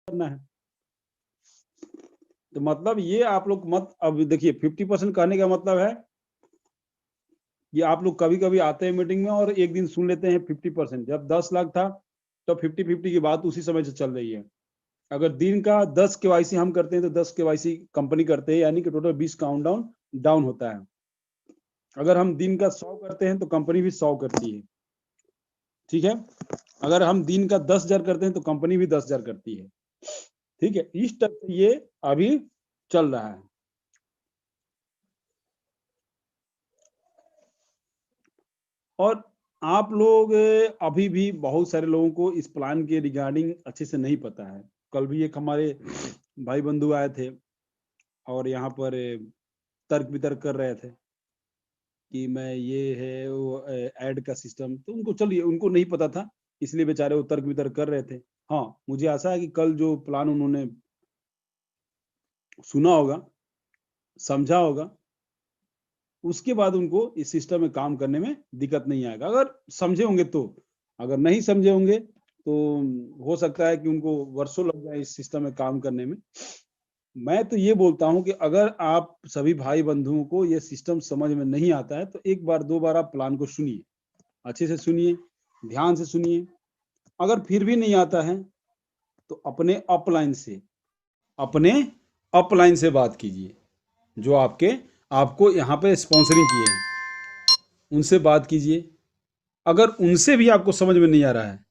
करना है। तो मतलब ये आप लोग मत, अब देखिए 50% कहने का मतलब है कि आप लोग कभी-कभी आते हैं मीटिंग में और एक दिन सुन लेते हैं 50%। जब 10 लाख था तो 50-50 की बात उसी समय से चल रही है। अगर दिन का 10 केवाईसी हम करते हैं तो 10 केवाईसी कंपनी करते हैं, यानी कि टोटल 20 काउंटडाउन डाउन होता है। अगर हम दिन का 100 करते हैं तो कंपनी भी 100 करती है, ठीक है। अगर हम दिन का 10,000 करते हैं तो कंपनी भी 10,000 करती है, ठीक है। इस तरह से ये अभी चल रहा है। और आप लोग अभी भी बहुत सारे लोगों को इस प्लान के रिगार्डिंग अच्छे से नहीं पता है। कल भी एक हमारे भाई बंधु आए थे और यहाँ पर तर्क वितर्क कर रहे थे कि मैं ये है वो ऐड का सिस्टम, तो उनको चलिए उनको नहीं पता था, इसलिए बेचारे वो तर्क वितर्क कर रहे थे। हाँ, मुझे आशा है कि कल जो प्लान उन्होंने सुना होगा, समझा होगा, उसके बाद उनको इस सिस्टम में काम करने में दिक्कत नहीं आएगा, अगर समझे होंगे तो। अगर नहीं समझे होंगे तो हो सकता है कि उनको वर्षों लग जाए इस सिस्टम में काम करने में। मैं तो ये बोलता हूं कि अगर आप सभी भाई बंधुओं को ये सिस्टम समझ में नहीं आता है तो एक बार दो बार आप प्लान को सुनिए, अच्छे से सुनिए, ध्यान से सुनिए। अगर फिर भी नहीं आता है तो अपने अपलाइन से बात कीजिए, जो आपको यहाँ पे स्पॉन्सरिंग किए हैं, उनसे बात कीजिए। अगर उनसे भी आपको समझ में नहीं आ रहा है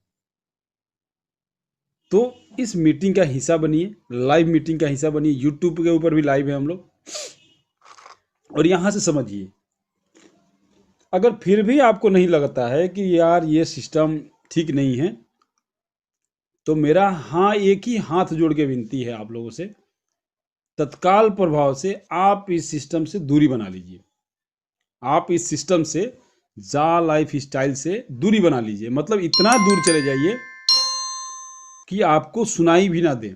तो इस मीटिंग का हिस्सा बनिए, लाइव मीटिंग का हिस्सा बनिए। यूट्यूब के ऊपर भी लाइव है हम लोग, और यहाँ से समझिए। अगर फिर भी आपको नहीं लगता है कि यार ये सिस्टम ठीक नहीं है, तो मेरा हाँ एक ही हाथ जोड़ के विनती है आप लोगों से, तत्काल प्रभाव से आप इस सिस्टम से दूरी बना लीजिए। आप इस सिस्टम से, जा लाइफ स्टाइल से दूरी बना लीजिए। मतलब इतना दूर चले जाइए कि आपको सुनाई भी ना दे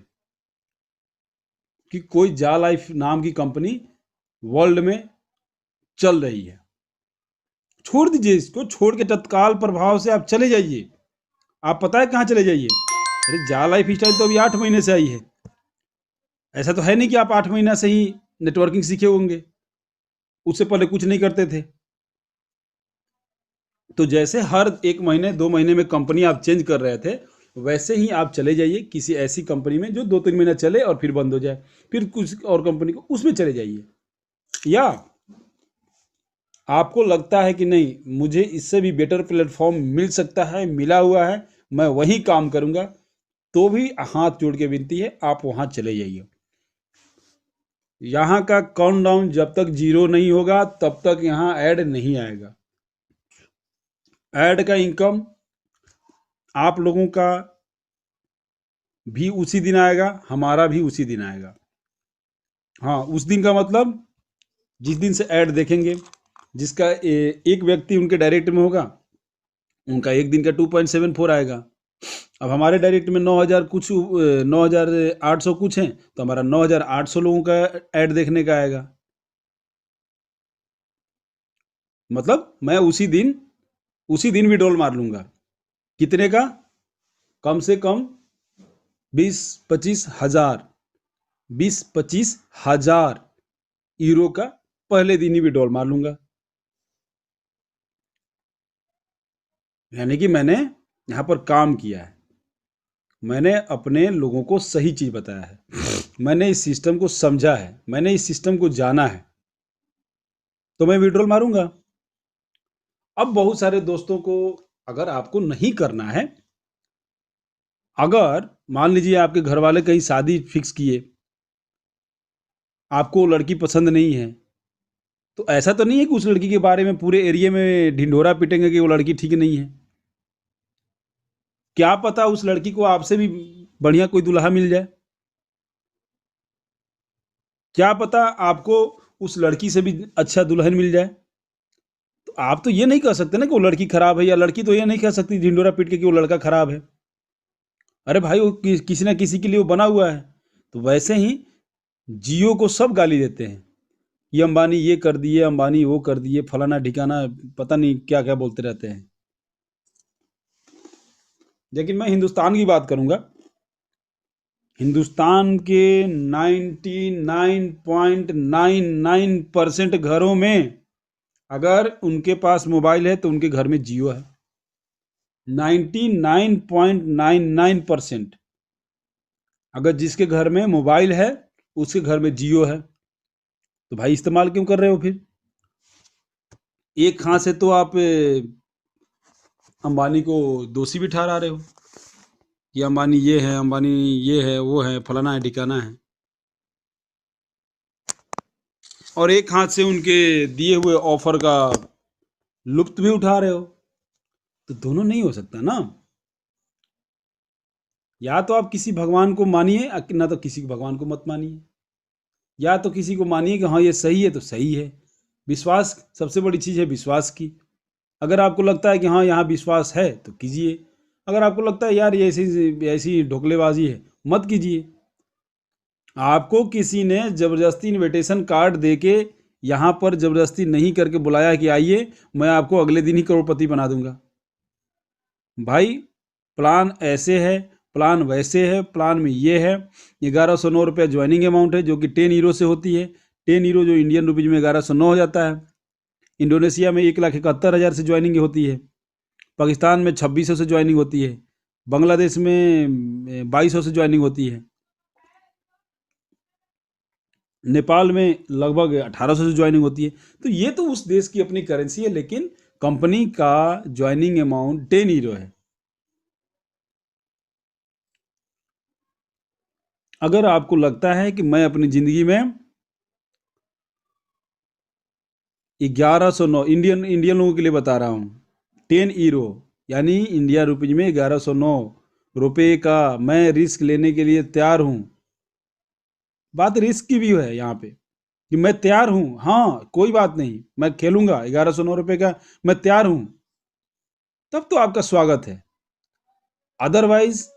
कि कोई जा लाइफ नाम की कंपनी वर्ल्ड में चल रही है। छोड़ दीजिए इसको, छोड़ के तत्काल प्रभाव से आप चले जाइए। आप पता है कहाँ चले जाइए? अरे जा लाइफ स्टाइल तो अभी 8 महीने से आई है। ऐसा तो है नहीं कि आप 8 महीना से ही नेटवर्किंग सीखे होंगे, उससे पहले कुछ नहीं करते थे। तो जैसे हर 1 महीने 2 महीने में कंपनी आप चेंज कर रहे थे, वैसे ही आप चले जाइए किसी ऐसी कंपनी में जो 2-3 महीना चले और फिर बंद हो जाए, फिर कुछ और कंपनी को उसमें चले जाइए। या आपको लगता है कि नहीं मुझे इससे भी बेटर प्लेटफॉर्म मिल सकता है, मिला हुआ है, मैं वहीं काम करूंगा, तो भी हाथ जोड़ के विनती है आप वहां चले जाइए। यहाँ का काउंटडाउन जब तक 0 नहीं होगा तब तक यहाँ ऐड नहीं आएगा। ऐड का इनकम आप लोगों का भी उसी दिन आएगा, हमारा भी उसी दिन आएगा। हाँ, उस दिन का मतलब जिस दिन से ऐड देखेंगे, जिसका एक व्यक्ति उनके डायरेक्ट में होगा, उनका एक दिन का 2.74 आएगा। अब हमारे डायरेक्ट में 9,000 कुछ 9,800 कुछ हैं, तो हमारा 9,800 लोगों का ऐड देखने का आएगा। मतलब मैं उसी दिन विड्रॉल मार लूंगा। कितने का? कम से कम 20-25 हज़ार 20-25 हज़ार यूरो का पहले दिन ही विड्रॉल मार लूंगा। यानी कि मैंने यहाँ पर काम किया है, मैंने अपने लोगों को सही चीज़ बताया है, मैंने इस सिस्टम को समझा है, मैंने इस सिस्टम को जाना है, तो मैं विड्रॉल मारूंगा। अब बहुत सारे दोस्तों को, अगर आपको नहीं करना है, अगर मान लीजिए आपके घर वाले कहीं शादी फिक्स किए, आपको लड़की पसंद नहीं है, तो ऐसा तो नहीं है कि उस लड़की के बारे में पूरे एरिया में ढिंढोरा पीटेंगे कि वो लड़की ठीक नहीं है। क्या पता उस लड़की को आपसे भी बढ़िया कोई दूल्हा मिल जाए, क्या पता आपको उस लड़की से भी अच्छा दुल्हन मिल जाए। तो आप तो ये नहीं कह सकते ना कि वो लड़की खराब है, या लड़की तो ये नहीं कह सकती ढिंडोरा पीट के कि वो लड़का खराब है। अरे भाई वो किसी ना किसी के लिए वो बना हुआ है। तो वैसे ही जियो को सब गाली देते हैं, ये अंबानी ये कर दिए, अंबानी वो कर दिए, फलाना ठिकाना, पता नहीं क्या क्या बोलते रहते हैं। लेकिन मैं हिंदुस्तान की बात करूंगा। हिंदुस्तान के 99.99% घरों में अगर उनके पास मोबाइल है तो उनके घर में जियो है। 99.99% अगर जिसके घर में मोबाइल है उसके घर में जियो है। तो भाई इस्तेमाल क्यों कर रहे हो फिर? एक हाथ से तो आप अंबानी को दोषी भी ठहरा रहे हो कि अंबानी ये है, अंबानी ये है, वो है, फलाना है, ठिकाना है, और एक हाथ से उनके दिए हुए ऑफर का लुत्फ भी उठा रहे हो। तो दोनों नहीं हो सकता ना। या तो आप किसी भगवान को मानिए, ना तो किसी भगवान को मत मानिए। या तो किसी को मानिए कि हाँ ये सही है तो सही है। विश्वास सबसे बड़ी चीज़ है, विश्वास की। अगर आपको लगता है कि हाँ यहाँ विश्वास है तो कीजिए। अगर आपको लगता है यार ये ऐसी ऐसी ढोकलेबाजी है, मत कीजिए। आपको किसी ने ज़बरदस्ती इनविटेशन कार्ड देके यहाँ पर ज़बरदस्ती नहीं करके बुलाया कि आइए, मैं आपको अगले दिन ही करोड़पति बना दूंगा। भाई प्लान ऐसे है, प्लान वैसे है, प्लान में ये है। 1109 रुपये ज्वाइनिंग अमाउंट है जो कि 10 यूरो से होती है। 10 यूरो जो इंडियन रुपीज में 1109 हो जाता है। इंडोनेशिया में 1,71,000 से ज्वाइनिंग होती है। पाकिस्तान में 2600 से ज्वाइनिंग होती है। बांग्लादेश में 2200 से ज्वाइनिंग होती है। नेपाल में लगभग 1800 से ज्वाइनिंग होती है। तो ये तो उस देश की अपनी करेंसी है, लेकिन कंपनी का ज्वाइनिंग अमाउंट 10 यूरो है। अगर आपको लगता है कि मैं अपनी ज़िंदगी में 1109 इंडियन इंडियन लोगों के लिए बता रहा हूँ, 10 यूरो यानी इंडिया रुपीज में 1109 रुपये का मैं रिस्क लेने के लिए तैयार हूँ। बात रिस्क की भी है यहाँ पे कि मैं तैयार हूँ, हाँ कोई बात नहीं, मैं खेलूंगा 1109 रुपये का, मैं तैयार हूँ, तब तो आपका स्वागत है। अदरवाइज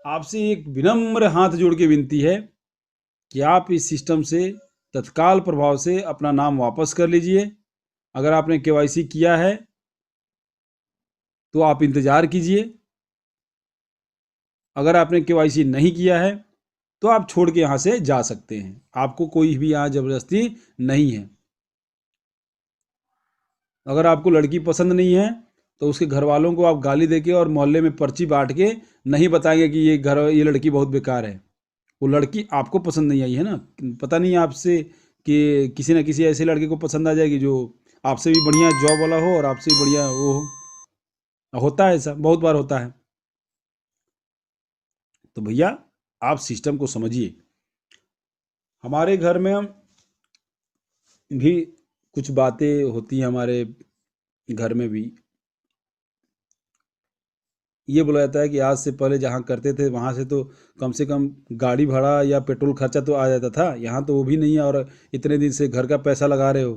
आपसे एक विनम्र हाथ जोड़ के विनती है कि आप इस सिस्टम से तत्काल प्रभाव से अपना नाम वापस कर लीजिए। अगर आपने केवाईसी किया है तो आप इंतज़ार कीजिए। अगर आपने केवाईसी नहीं किया है तो आप छोड़ के यहाँ से जा सकते हैं। आपको कोई भी यहाँ ज़बरदस्ती नहीं है। अगर आपको लड़की पसंद नहीं है तो उसके घर वालों को आप गाली देके और मोहल्ले में पर्ची बांट के नहीं बताएंगे कि ये लड़की बहुत बेकार है। वो लड़की आपको पसंद नहीं आई है ना, पता नहीं आपसे कि किसी न किसी ऐसे लड़के को पसंद आ जाएगी जो आपसे भी बढ़िया जॉब वाला हो और आपसे भी बढ़िया वो हो। होता है, ऐसा बहुत बार होता है। तो भैया आप सिस्टम को समझिए। हमारे घर में भी कुछ बातें होती हैं, हमारे घर में भी ये बोला जाता है कि आज से पहले जहाँ करते थे वहाँ से कम गाड़ी भाड़ा या पेट्रोल खर्चा तो आ जाता था। यहाँ तो वो भी नहीं है, और इतने दिन से घर का पैसा लगा रहे हो,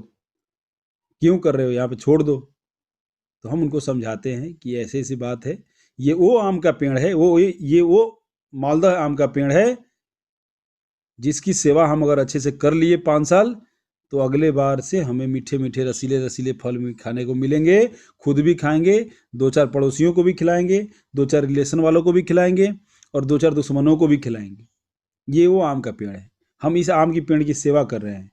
क्यों कर रहे हो, यहाँ पे छोड़ दो। तो हम उनको समझाते हैं कि ऐसी ऐसी बात है। ये वो आम का पेड़ है, ये वो मालदा आम का पेड़ है जिसकी सेवा हम अगर अच्छे से कर लिए 5 साल, तो अगले बार से हमें मीठे मीठे रसीले रसीले फल में खाने को मिलेंगे। खुद भी खाएंगे, 2-4 पड़ोसियों को भी खिलाएंगे, 2-4 रिलेशन वालों को भी खिलाएंगे, और 2-4 दुश्मनों को भी खिलाएंगे। ये वो आम का पेड़ है। हम इस आम की पेड़ की सेवा कर रहे हैं।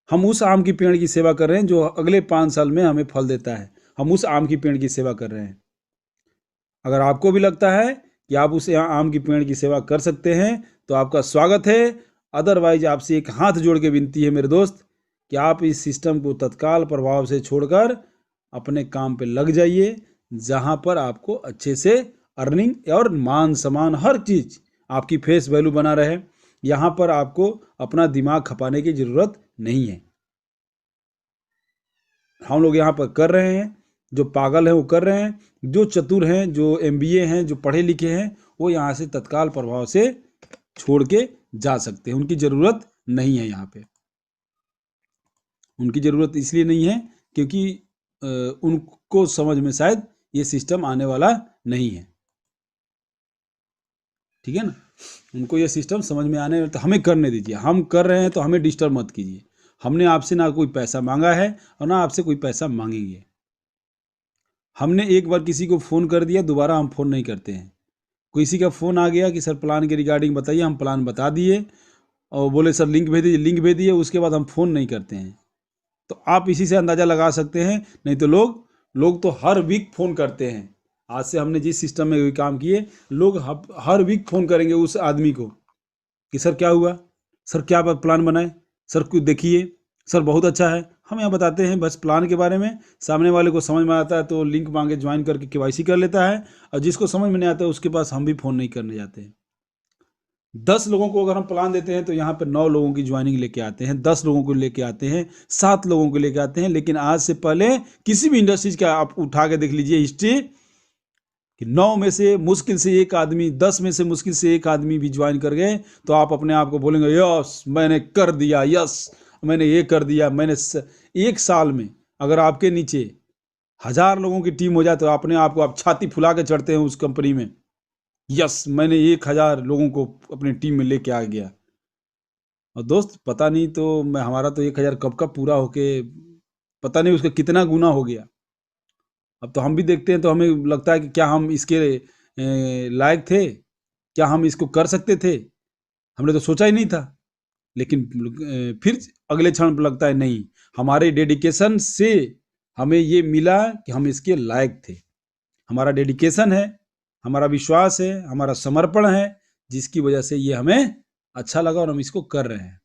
हम उस आम की पेड़ की सेवा कर रहे हैं जो अगले 5 साल में हमें फल देता है। हम उस आम की पेड़ की सेवा कर रहे हैं। अगर आपको भी लगता है कि आप उस आम की पेड़ की सेवा कर सकते हैं तो आपका स्वागत है। अदरवाइज आपसे एक हाथ जोड़ के विनती है मेरे दोस्त कि आप इस सिस्टम को तत्काल प्रभाव से छोड़कर अपने काम पे लग जाइए, जहां पर आपको अच्छे से अर्निंग और मान सम्मान हर चीज़ आपकी फेस वैल्यू बना रहे। यहाँ पर आपको अपना दिमाग खपाने की ज़रूरत नहीं है। हम लोग यहाँ पर कर रहे हैं, जो पागल हैं वो कर रहे हैं, जो चतुर हैं, जो एमबीए हैं, जो पढ़े लिखे हैं, वो यहाँ से तत्काल प्रभाव से छोड़ के जा सकते हैं। उनकी ज़रूरत नहीं है यहाँ पे। उनकी ज़रूरत इसलिए नहीं है क्योंकि उनको समझ में शायद ये सिस्टम आने वाला नहीं है। ठीक है ना, उनको ये सिस्टम समझ में आने, तो हमें करने दीजिए। हम कर रहे हैं तो हमें डिस्टर्ब मत कीजिए। हमने आपसे ना कोई पैसा मांगा है और ना आपसे कोई पैसा मांगेंगे। हमने एक बार किसी को फ़ोन कर दिया, दोबारा हम फ़ोन नहीं करते हैं। किसी का फ़ोन आ गया कि सर प्लान के रिगार्डिंग बताइए, हम प्लान बता दिए और बोले सर लिंक भेज दीजिए, लिंक भेज दिए, उसके बाद हम फ़ोन नहीं करते हैं। तो आप इसी से अंदाज़ा लगा सकते हैं। नहीं तो लोग तो हर वीक फ़ोन करते हैं। आज से हमने जिस सिस्टम में भी काम किए, लोग हर वीक फ़ोन करेंगे उस आदमी को कि सर क्या हुआ, सर क्या प्लान बनाए, सर कुछ देखिए, सर बहुत अच्छा है। हम यहाँ बताते हैं बस प्लान के बारे में। सामने वाले को समझ में आता है तो लिंक मांगे ज्वाइन करके केवाईसी कर लेता है, और जिसको समझ में नहीं आता है उसके पास हम भी फ़ोन नहीं करने जाते हैं। 10 लोगों को अगर हम प्लान देते हैं तो यहाँ पर 9 लोगों की ज्वाइनिंग लेके आते हैं, 10 लोगों को लेके आते हैं, 7 लोगों को लेके आते हैं। लेकिन आज से पहले किसी भी इंडस्ट्रीज का आप उठा के देख लीजिए हिस्ट्री, कि 9 में से मुश्किल से एक आदमी, 10 में से मुश्किल से एक आदमी भी ज्वाइन कर गए तो आप अपने आप को बोलेंगे यस मैंने कर दिया, यस मैंने ये कर दिया। एक साल में अगर आपके नीचे 1000 लोगों की टीम हो जाए तो अपने आप को आप छाती फुला के चढ़ते हैं उस कंपनी में, यस मैंने 1000 लोगों को अपनी टीम में लेके आ गया। और दोस्त पता नहीं तो मैं हमारा तो 1000 कब का पूरा होके पता नहीं उसका कितना गुना हो गया। अब तो हम भी देखते हैं तो हमें लगता है कि क्या हम इसके लायक थे, क्या हम इसको कर सकते थे, हमने तो सोचा ही नहीं था। लेकिन फिर अगले क्षण लगता है नहीं, हमारे डेडिकेशन से हमें ये मिला कि हम इसके लायक थे। हमारा डेडिकेशन है, हमारा विश्वास है, हमारा समर्पण है, जिसकी वजह से ये हमें अच्छा लगा और हम इसको कर रहे हैं।